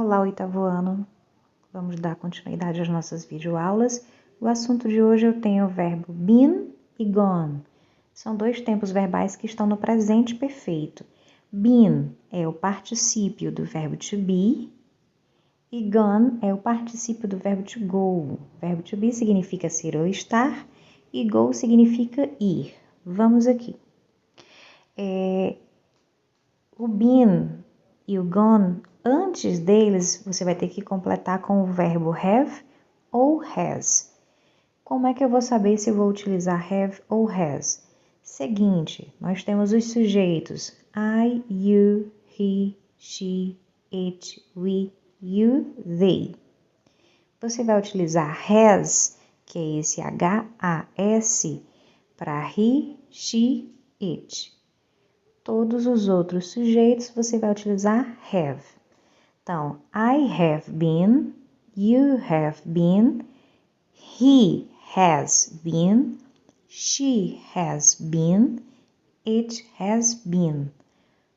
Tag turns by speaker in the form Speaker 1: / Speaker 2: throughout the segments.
Speaker 1: Olá, oitavo ano. Vamos dar continuidade às nossas videoaulas. O assunto de hoje eu tenho o verbo been e gone. São dois tempos verbais que estão no presente perfeito. Been é o particípio do verbo to be e gone é o particípio do verbo to go. O verbo to be significa ser ou estar e go significa ir. Vamos aqui. O been e o gone, antes deles, você vai ter que completar com o verbo have ou has. Como é que eu vou saber se eu vou utilizar have ou has? Seguinte, nós temos os sujeitos I, you, he, she, it, we, you, they. Você vai utilizar has, que é esse H-A-S, para he, she, it. Todos os outros sujeitos você vai utilizar have. Então, I have been, you have been, he has been, she has been, it has been.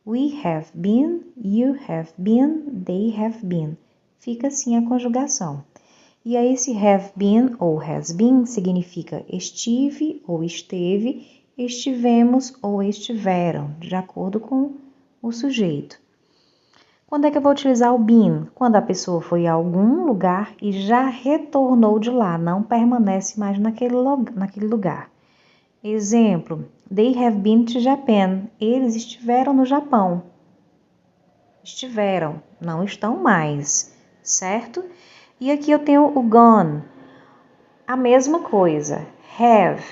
Speaker 1: We have been, you have been, they have been. Fica assim a conjugação. E aí, esse have been ou has been significa estive ou esteve, estivemos ou estiveram, de acordo com o sujeito. Quando é que eu vou utilizar o been? Quando a pessoa foi a algum lugar e já retornou de lá, não permanece mais naquele lugar. Exemplo, they have been to Japan. Eles estiveram no Japão. Estiveram, não estão mais, certo? E aqui eu tenho o gone. A mesma coisa, have.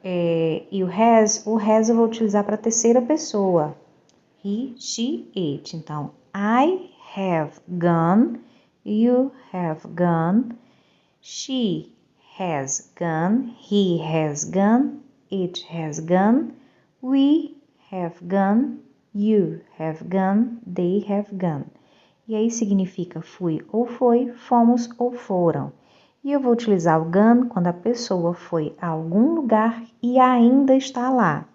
Speaker 1: E o has eu vou utilizar para a terceira pessoa. He, she, it. Então, I have gone, you have gone, she has gone, he has gone, it has gone, we have gone, you have gone, they have gone. E aí significa fui ou foi, fomos ou foram. E eu vou utilizar o gone quando a pessoa foi a algum lugar e ainda está lá.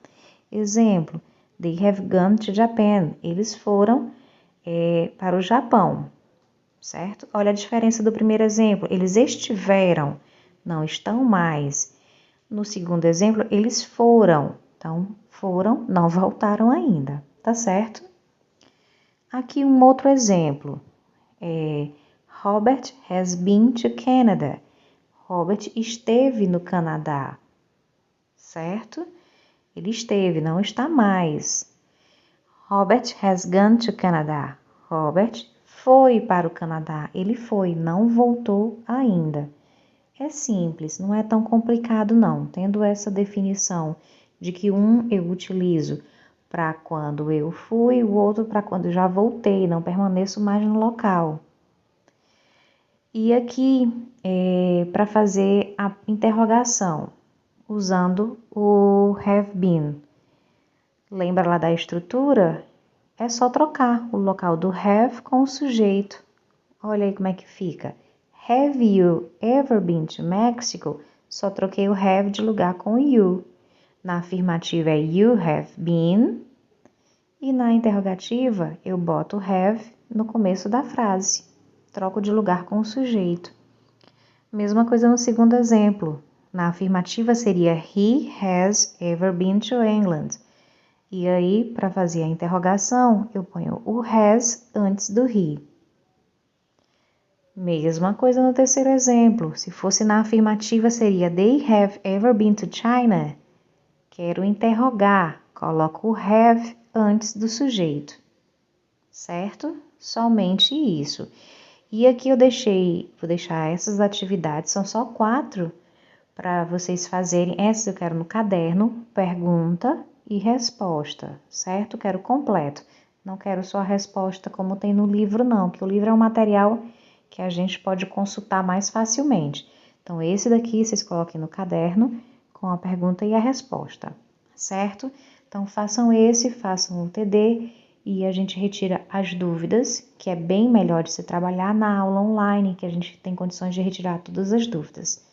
Speaker 1: Exemplo, they have gone to Japan. Eles foram para o Japão, certo? Olha a diferença do primeiro exemplo. Eles estiveram, não estão mais. No segundo exemplo, eles foram. Então, foram, não voltaram ainda, tá certo? Aqui um outro exemplo. Robert has been to Canada. Robert esteve no Canadá, certo? Ele esteve, não está mais. Robert has gone to Canada. Robert foi para o Canadá. Ele foi, não voltou ainda. É simples, não é tão complicado não. Tendo essa definição de que um eu utilizo para quando eu fui, o outro para quando eu já voltei, não permaneço mais no local. E aqui, para fazer a interrogação, usando o have been. Lembra lá da estrutura? É só trocar o local do have com o sujeito. Olha aí como é que fica. Have you ever been to Mexico? Só troquei o have de lugar com o you. Na afirmativa é you have been. E na interrogativa eu boto o have no começo da frase. Troco de lugar com o sujeito. Mesma coisa no segundo exemplo. Na afirmativa seria he has ever been to England. E aí, para fazer a interrogação, eu ponho o has antes do he. Mesma coisa no terceiro exemplo. Se fosse na afirmativa, seria they have ever been to China. Quero interrogar. Coloco o have antes do sujeito. Certo? Somente isso. E aqui vou deixar essas atividades, são só 4 para vocês fazerem. Essas eu quero no caderno, pergunta e resposta, certo? Quero completo. Não quero só a resposta como tem no livro, não, que o livro é um material que a gente pode consultar mais facilmente. Então, esse daqui vocês coloquem no caderno com a pergunta e a resposta, certo? Então, façam o TD e a gente retira as dúvidas, que é bem melhor de se trabalhar na aula online, que a gente tem condições de retirar todas as dúvidas.